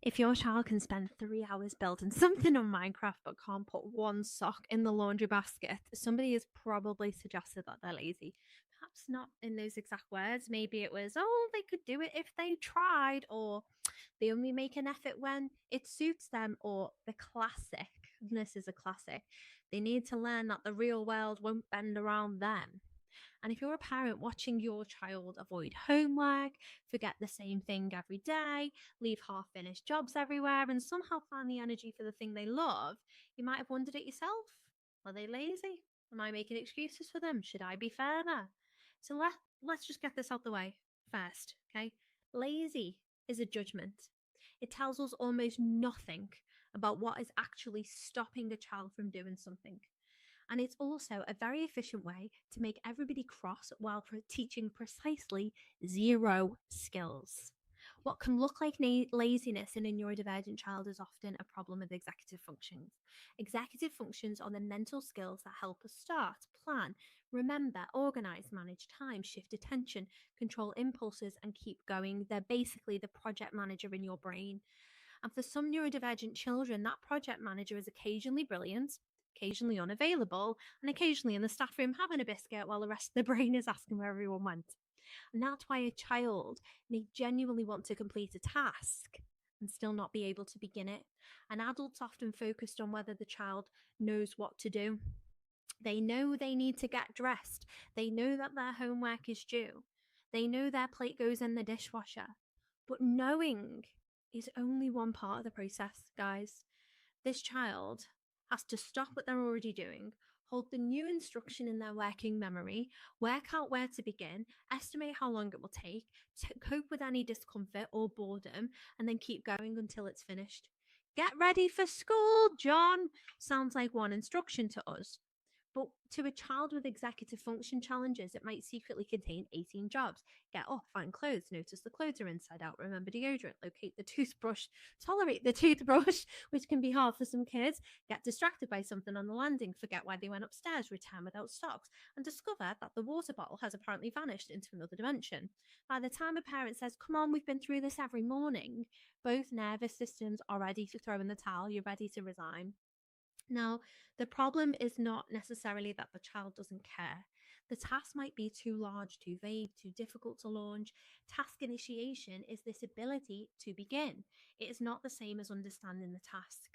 If your child can spend 3 hours building something on Minecraft but can't put one sock in the laundry basket, somebody has probably suggested that they're lazy. Perhaps not in those exact words. Maybe it was, oh, they could do it if they tried, or they only make an effort when it suits them, or the classic. And this is a classic. They need to learn that the real world won't bend around them. And if you're a parent watching your child avoid homework, forget the same thing every day, leave half finished jobs everywhere, and somehow find the energy for the thing they love, you might have wondered it yourself. Are they lazy? Am I making excuses for them? Should I be further? So let's just get this out the way first, okay? Lazy is a judgment. It tells us almost nothing about what is actually stopping a child from doing something. And it's also a very efficient way to make everybody cross while teaching precisely zero skills. What can look like laziness in a neurodivergent child is often a problem with executive functions. Executive functions are the mental skills that help us start, plan, remember, organize, manage time, shift attention, control impulses, and keep going. They're basically the project manager in your brain. And for some neurodivergent children, that project manager is occasionally brilliant, occasionally unavailable, and occasionally in the staff room having a biscuit while the rest of the brain is asking where everyone went. And that's why a child may genuinely want to complete a task and still not be able to begin it. And adults often focused on whether the child knows what to do. They know they need to get dressed. They know that their homework is due. They know their plate goes in the dishwasher. But knowing is only one part of the process, guys. This child has to stop what they're already doing, hold the new instruction in their working memory, work out where to begin, estimate how long it will take, cope with any discomfort or boredom, and then keep going until it's finished. Get ready for school, John, sounds like one instruction to us. But to a child with executive function challenges, it might secretly contain 18 jobs. Get up, find clothes, notice the clothes are inside out, remember deodorant, locate the toothbrush, tolerate the toothbrush, which can be hard for some kids, get distracted by something on the landing, forget why they went upstairs, return without socks, and discover that the water bottle has apparently vanished into another dimension. By the time a parent says, come on, we've been through this every morning, both nervous systems are ready to throw in the towel, you're ready to resign. Now, the problem is not necessarily that the child doesn't care. The task might be too large, too vague, too difficult to launch. Task initiation is this ability to begin. It is not the same as understanding the task.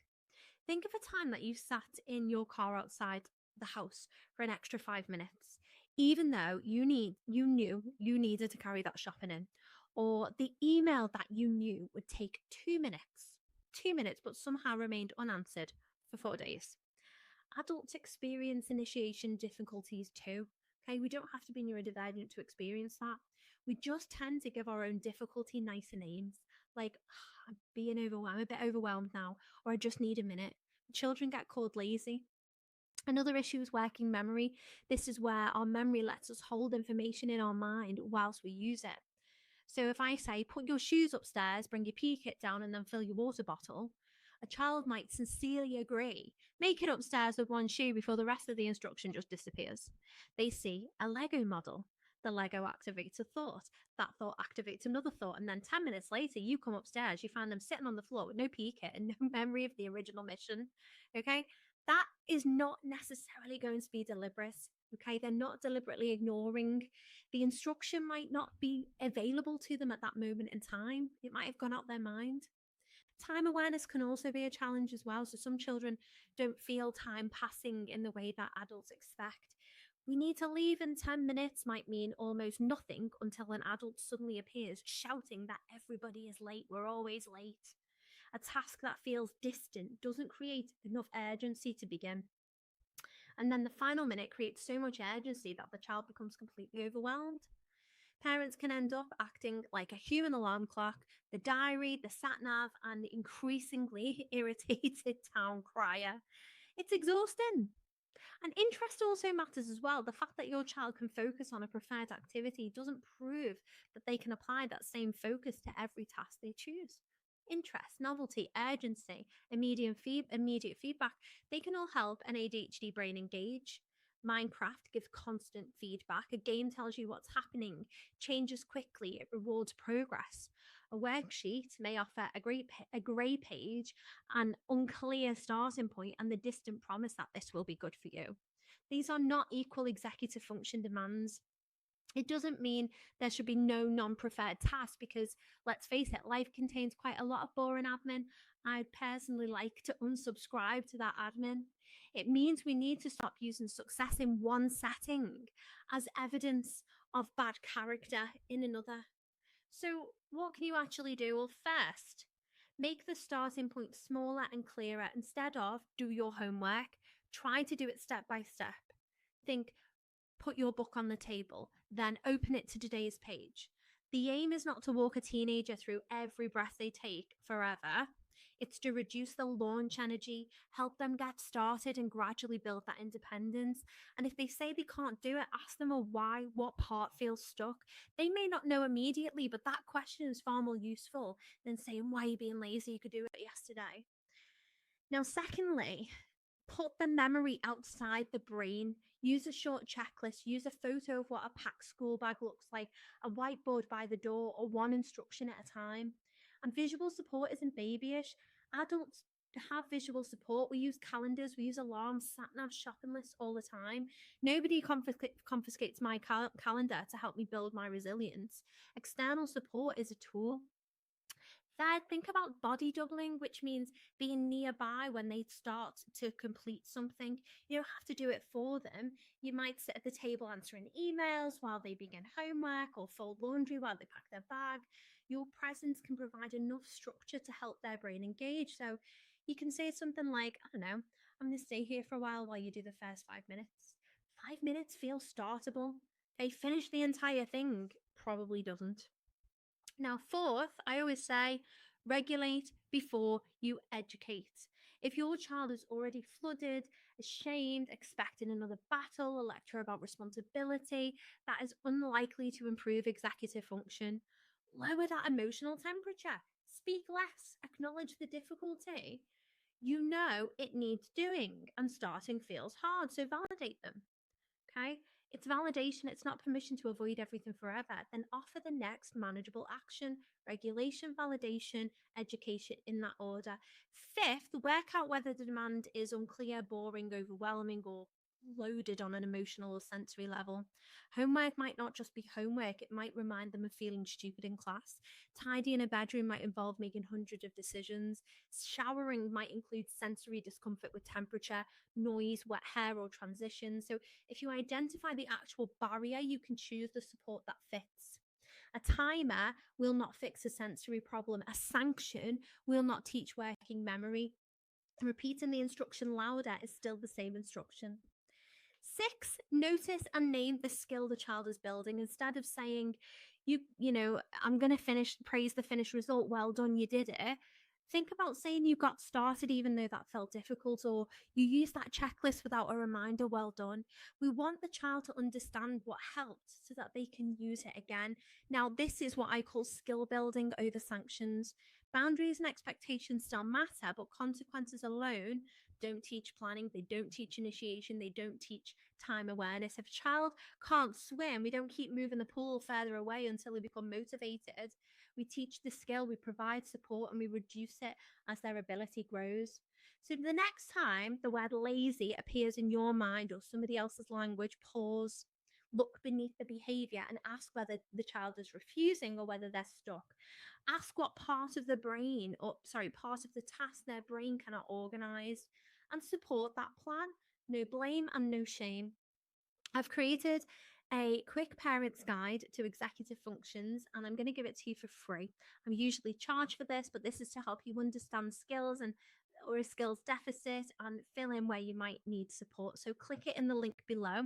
Think of a time that you sat in your car outside the house for an extra 5 minutes, even though you knew you needed to carry that shopping in, or the email that you knew would take 2 minutes, but somehow remained unanswered for 4 days. Adults experience initiation difficulties too. Okay, we don't have to be neurodivergent to experience that. We just tend to give our own difficulty nicer names, like I'm being overwhelmed, I'm a bit overwhelmed now, or I just need a minute. Children get called lazy. Another issue is working memory. This is where our memory lets us hold information in our mind whilst we use it. So if I say, put your shoes upstairs, bring your pee kit down, and then fill your water bottle, a child might sincerely agree. Make it upstairs with one shoe before the rest of the instruction just disappears. They see a Lego model. The Lego activates a thought. That thought activates another thought. And then 10 minutes later, you come upstairs, you find them sitting on the floor with no pee kit and no memory of the original mission. Okay? That is not necessarily going to be deliberate. Okay? They're not deliberately ignoring. The instruction might not be available to them at that moment in time. It might have gone out their mind. Time awareness can also be a challenge as well. So some children don't feel time passing in the way that adults expect. We need to leave in 10 minutes might mean almost nothing until an adult suddenly appears shouting that everybody is late. We're always late. A task that feels distant doesn't create enough urgency to begin. And then the final minute creates so much urgency that the child becomes completely overwhelmed. Parents can end up acting like a human alarm clock, the diary, the sat nav, and the increasingly irritated town crier. It's exhausting. And interest also matters as well. The fact that your child can focus on a preferred activity doesn't prove that they can apply that same focus to every task they choose. Interest, novelty, urgency, immediate feedback, they can all help an ADHD brain engage. Minecraft gives constant feedback. A game tells you what's happening, changes quickly, it rewards progress. A worksheet may offer a grey page, an unclear starting point, and the distant promise that this will be good for you. These are not equal executive function demands. It doesn't mean there should be no non-preferred tasks, because let's face it, life contains quite a lot of boring admin. I'd personally like to unsubscribe to that admin. It means we need to stop using success in one setting as evidence of bad character in another. So, what can you actually do? Well, first, make the starting point smaller and clearer. Instead of do your homework, try to do it step by step. Think, put your book on the table, then open it to today's page. The aim is not to walk a teenager through every breath they take forever. It's to reduce the launch energy, help them get started, and gradually build that independence. And if they say they can't do it, ask them a why, what part feels stuck. They may not know immediately, but that question is far more useful than saying, why are you being lazy? You could do it yesterday. Now, secondly, put the memory outside the brain. Use a short checklist. Use a photo of what a packed school bag looks like, a whiteboard by the door, or one instruction at a time. And visual support isn't babyish. Adults have visual support. We use calendars, we use alarms, sat nav, shopping lists all the time. Nobody confiscates my calendar to help me build my resilience. External support is a tool. Third, think about body doubling, which means being nearby when they start to complete something. You don't have to do it for them. You might sit at the table answering emails while they begin homework, or fold laundry while they pack their bag. Your presence can provide enough structure to help their brain engage. So you can say something like, I don't know, I'm going to stay here for a while you do the first 5 minutes. 5 minutes feels startable. They finish the entire thing, probably doesn't. Now, fourth, I always say regulate before you educate. If your child is already flooded, ashamed, expecting another battle, a lecture about responsibility, that is unlikely to improve executive function. Lower that emotional temperature. Speak less. Acknowledge the difficulty. You know it needs doing, and starting feels hard, so validate them. Okay. It's validation. It's not permission to avoid everything forever. Then offer the next manageable action: regulation, validation, education, in that order. Fifth, work out whether the demand is unclear, boring, overwhelming, or loaded on an emotional or sensory level. Homework might not just be homework, it might remind them of feeling stupid in class. Tidying a bedroom might involve making hundreds of decisions. Showering might include sensory discomfort with temperature, noise, wet hair, or transition. So if you identify the actual barrier, you can choose the support that fits. A timer will not fix a sensory problem. A sanction will not teach working memory. Repeating the instruction louder is still the same instruction. 6, notice and name the skill the child is building. Instead of saying, I'm going to praise the finished result. Well done, you did it. Think about saying you got started even though that felt difficult, or you used that checklist without a reminder. Well done. We want the child to understand what helped so that they can use it again. Now, this is what I call skill building over sanctions. Boundaries and expectations still matter, but consequences alone don't teach planning, they don't teach initiation, they don't teach time awareness. If a child can't swim, we don't keep moving the pool further away until they become motivated. We teach the skill, we provide support, and we reduce it as their ability grows. So the next time the word lazy appears in your mind or somebody else's language, pause, look beneath the behavior, and ask whether the child is refusing or whether they're stuck. Ask what part of the task their brain cannot organize, and support that plan. No blame and no shame. I've created a quick parent's guide to executive functions, and I'm going to give it to you for free. I'm usually charged for this, but this is to help you understand skills or a skills deficit and fill in where you might need support. So click it in the link below.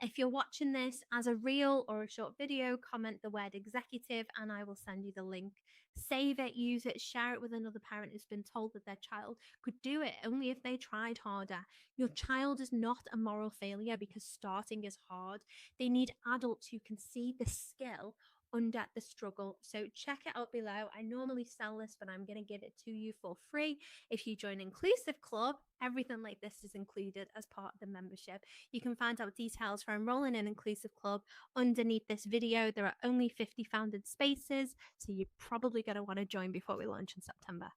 If you're watching this as a reel or a short video, comment the word executive and I will send you the link. Save it, use it, share it with another parent who's been told that their child could do it only if they tried harder. Your child is not a moral failure because starting is hard. They need adults who can see the skill under the struggle. So check it out below. I normally sell this, but I'm going to give it to you for free. If you join Inclusive Club, everything like this is included as part of the membership. You can find out details for enrolling in Inclusive Club underneath this video. There are only 50 founded spaces, so you're probably going to want to join before we launch in September.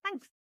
Thanks.